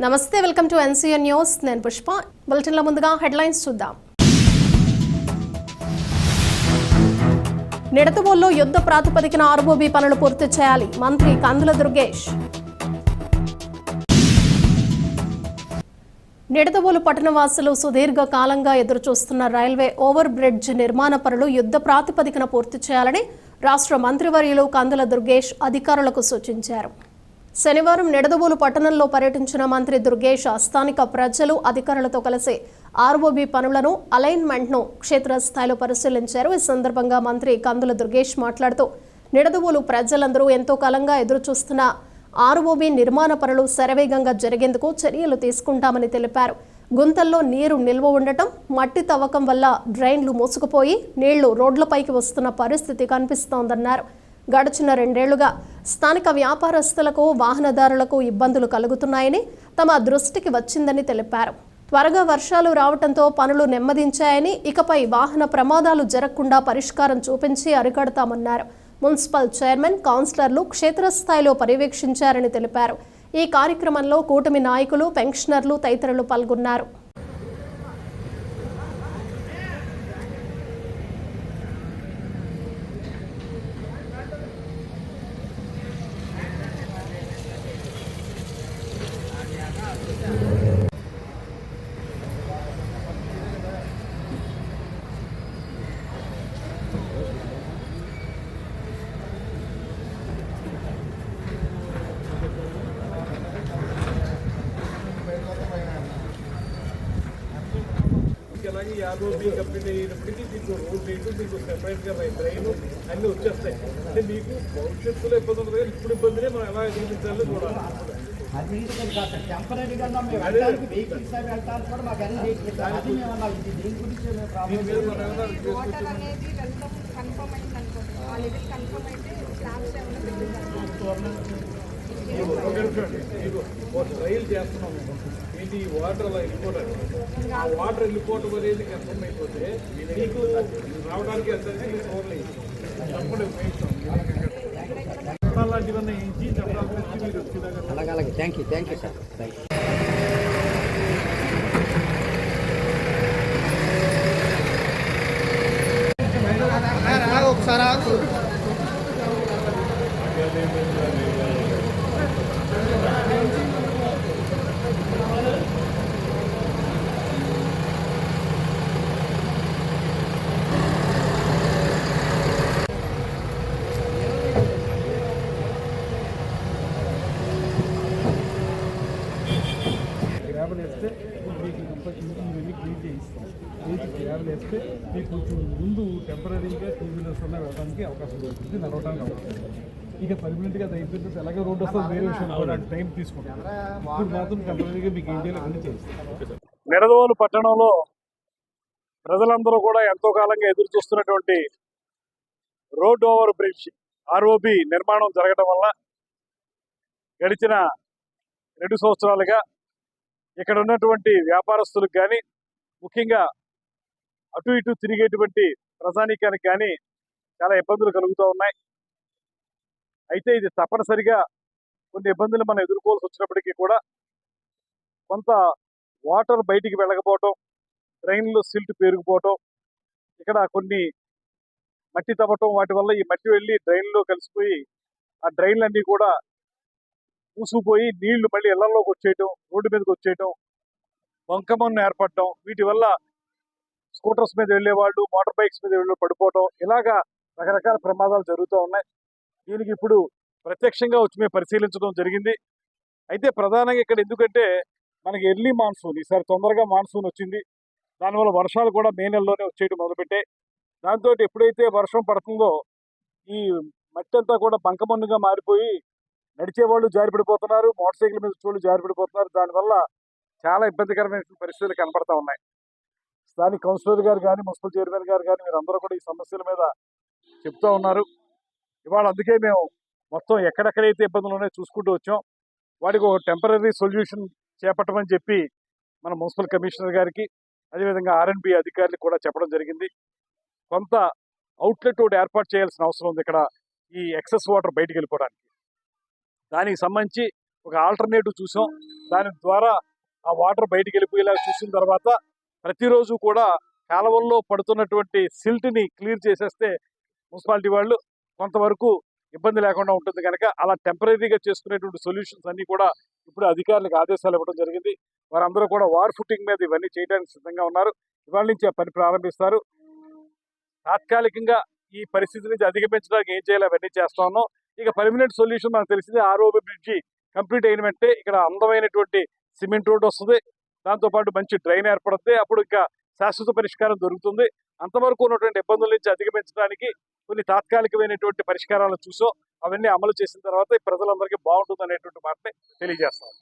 నమస్తే, welcome to NCN news. నేను పుష్ప. బులెటిన్ల ముందుగా హెడ్లైన్స్ చూద్దాం. నిడదవోలులో యుద్ధ ప్రాతిపదికన ఆర్ఓబీ పనులు పూర్తి చేయాలి, మంత్రి కందుల దుర్గేష్. నిడదవోలు పట్టణవాసులు సుదీర్ఘ కాలంగా ఎదురుచూస్తున్న రైల్వే ఓవర్ బ్రిడ్జ్ నిర్మాణ పనులు యుద్ధ ప్రాతిపదికన పూర్తి చేయాలని రాష్ట్ర మంత్రివర్యులు కందుల దుర్గేష్ అధికారులకు సూచించారు. శనివారం నిడదవోలు పట్టణంలో పర్యటించిన మంత్రి దుర్గేష్ స్థానిక ప్రజలు, అధికారులతో కలిసి ఆర్ఓబీ పనులను, అలైన్మెంట్ను క్షేత్రస్థాయిలో పరిశీలించారు. ఈ సందర్భంగా మంత్రి కందుల దుర్గేష్ మాట్లాడుతూ నిడదవోలు ప్రజలందరూ ఎంతో కాలంగా ఎదురుచూస్తున్న ఆర్ఓబీ నిర్మాణ పనులు శరవేగంగా జరిగేందుకు చర్యలు తీసుకుంటామని తెలిపారు. గుంతల్లో నీరు నిల్వ ఉండటం, మట్టి తవ్వకం వల్ల డ్రైన్లు మూసుకుపోయి నీళ్లు రోడ్లపైకి వస్తున్న పరిస్థితి కనిపిస్తోందన్నారు. గడిచిన 2 ఏళ్లుగా స్థానిక వ్యాపారస్తులకు, వాహనదారులకు ఇబ్బందులు కలుగుతున్నాయని తమ దృష్టికి వచ్చిందని తెలిపారు. త్వరగా వర్షాలు రావడంతో పనులు నెమ్మదించాయని, ఇకపై వాహన ప్రమాదాలు జరగకుండా పరిష్కారం చూపించి అరికడతామన్నారు. మున్సిపల్ చైర్మన్, కౌన్సిలర్లు క్షేత్రస్థాయిలో పర్యవేక్షించారని తెలిపారు. ఈ కార్యక్రమంలో కూటమి నాయకులు, పెన్షనర్లు తదితరులు పాల్గొన్నారు. అలాగే ఆర్ఓబీ కంప్లీట్ అయినప్పటికీ మీకు రోడ్ లేదు, మీకు సెపరేట్గా డ్రైన్ అన్నీ వచ్చేస్తాయి. అంటే మీకు భవిష్యత్తులో ఇబ్బంది ఉంది కానీ ఇప్పుడు ఇబ్బందినే మనం ఎలా ఎదుర్కొంచాలో చూడాలి. రైలు చేస్తున్నాము ఏంటి, వాటర్ అలా వెళ్ళిపోవడానికి, ఆ వాటర్ వెళ్ళిపోవటం అనేది కన్ఫర్మ్ అయిపోతే మీకు రావడానికి వెళ్తానికి చూడలేదు తప్పకుండా ఉపయోగిస్తాం. అలాంటివన్నీ ఇచ్చి చెప్పడానికి మీరు వచ్చేదాకా అలాగే. Thank you sir. ఒకసారి గ్రావెల్ వేస్తే మీకు ఇవన్నీ క్లీన్ చేయిస్తాం. గ్రావెల్ వేస్తే మీకు కొంచెం ముందు టెంపరీగా 2 వీలర్స్ ఉన్న వెళ్ళడానికి అవకాశం దొరుకుతుంది, నడవడానికి అవకాశం. ఇక పర్మనెంట్గా అది అయిపోయింది, ఎలాగే రోడ్డు వస్తుంది, వేరే విషయం కూడా టైం తీసుకుంటాం. ఇప్పుడు మాత్రం టెంపరీగా మీకు ఏం చేయాలి అన్నీ చేయిస్తాం. నిడదవోలు పట్టణంలో ప్రజలందరూ కూడా ఎంతో కాలంగా ఎదురు చూస్తున్నటువంటి రోడ్ ఓవర్ బ్రిడ్జ్ ఆర్ఓబి నిర్మాణం జరగడం వల్ల గడిచిన 2 సంవత్సరాలుగా ఇక్కడ ఉన్నటువంటి వ్యాపారస్తులకు కానీ, ముఖ్యంగా అటు ఇటు తిరిగేటువంటి ప్రజానీకానికి కానీ చాలా ఇబ్బందులు కలుగుతూ ఉన్నాయి. అయితే ఇది తప్పనిసరిగా కొన్ని ఇబ్బందులు మనం ఎదుర్కోవాల్సి వచ్చినప్పటికీ కూడా కొంత వాటర్ బయటికి వెళ్ళకపోవటం, డ్రైన్లో సిల్ట్ పేరుకుపోవటం, ఇక్కడ కొన్ని మట్టి తవ్వటం, వాటి వల్ల ఈ మట్టి వెళ్ళి డ్రైన్లో కలిసిపోయి ఆ డ్రైన్లన్నీ కూడా మూసుకుపోయి నీళ్లు మళ్ళీ ఇళ్లలోకి వచ్చేయటం, రోడ్డు మీదకి వచ్చేయటం, బంకమన్ను ఏర్పడటం, వీటి వల్ల స్కూటర్స్ మీద వెళ్ళేవాళ్ళు, మోటార్ బైక్స్ మీద వెళ్ళి పడిపోవటం, ఇలాగా రకరకాల ప్రమాదాలు జరుగుతూ ఉన్నాయి. దీనికి ఇప్పుడు ప్రత్యక్షంగా వచ్చి మేము పరిశీలించడం జరిగింది. అయితే ప్రధానంగా ఇక్కడ ఎందుకంటే మనకి ఎర్లీ మాన్సూన్, ఈసారి తొందరగా మాన్సూన్ వచ్చింది. దానివల్ల వర్షాలు కూడా మే నెలలోనే వచ్చేయడం మొదలుపెట్టాయి. దాంతో ఎప్పుడైతే వర్షం పడుతుందో ఈ మట్టి అంతా కూడా బంకమన్నుగా మారిపోయి నడిచేవాళ్ళు జారిపడిపోతున్నారు, మోటార్ సైకిల్ మీద చోళ్ళు జారిపడిపోతున్నారు. దానివల్ల చాలా ఇబ్బందికరమైన పరిస్థితులు కనపడతా ఉన్నాయి. స్థానిక కౌన్సిలర్ గారు కానీ, మున్సిపల్ చైర్మన్ గారు కానీ మీరందరూ కూడా ఈ సమస్యల మీద చెప్తూ ఉన్నారు. ఇవాళ అందుకే మేము మొత్తం ఎక్కడెక్కడైతే ఇబ్బందులు ఉన్నాయో చూసుకుంటూ వచ్చాం. వాటికి ఒక టెంపరీ సొల్యూషన్ చేపట్టమని చెప్పి మన మున్సిపల్ కమిషనర్ గారికి, అదేవిధంగా ఆర్ఎండ్బి అధికారులకు కూడా చెప్పడం జరిగింది. కొంత అవుట్లెట్ ఒకటి ఏర్పాటు చేయాల్సిన అవసరం ఉంది ఇక్కడ, ఈ ఎక్సెస్ వాటర్ బయటికి వెళ్ళిపోవడానికి. దానికి సంబంధించి ఒక ఆల్టర్నేటివ్ చూసాం. దాని ద్వారా ఆ వాటర్ బయటికి వెళ్ళిపోయేలా చూసిన తర్వాత ప్రతిరోజు కూడా కాలువల్లో పడుతున్నటువంటి సిల్ట్ని క్లియర్ చేసేస్తే మున్సిపాలిటీ వాళ్ళు కొంతవరకు ఇబ్బంది లేకుండా ఉంటుంది కనుక అలా టెంపరీగా చేసుకునేటువంటి సొల్యూషన్స్ అన్ని కూడా ఇప్పుడు అధికారులకు ఆదేశాలు ఇవ్వడం జరిగింది. వారందరూ కూడా వార్ ఫుటింగ్ మీద ఇవన్నీ చేయడానికి సిద్ధంగా ఉన్నారు. ఇవాళ నుంచి ఆ పని ప్రారంభిస్తారు. తాత్కాలికంగా ఈ పరిస్థితి నుంచి అధిగమించడానికి ఏం చేయాలో అవన్నీ చేస్తా ఉన్నాం. ఇక పర్మనెంట్ సొల్యూషన్ మనకు తెలిసింది ఆర్ఓబి బ్రిడ్జి కంప్లీట్ అయిన వెంటనే ఇక్కడ అందమైనటువంటి సిమెంట్ రోడ్ వస్తుంది. దాంతోపాటు మంచి డ్రైన్ ఏర్పడుతుంది. అప్పుడు ఇంకా శాశ్వత పరిష్కారం దొరుకుతుంది. అంతవరకు ఉన్నటువంటి ఇబ్బందుల నుంచి అధిగమించడానికి కొన్ని తాత్కాలికమైనటువంటి పరిష్కారాలు చూసాం. అవన్నీ అమలు చేసిన తర్వాత ప్రజలందరికీ బాగుంటుంది అనేటువంటి మాటని తెలియజేస్తాం.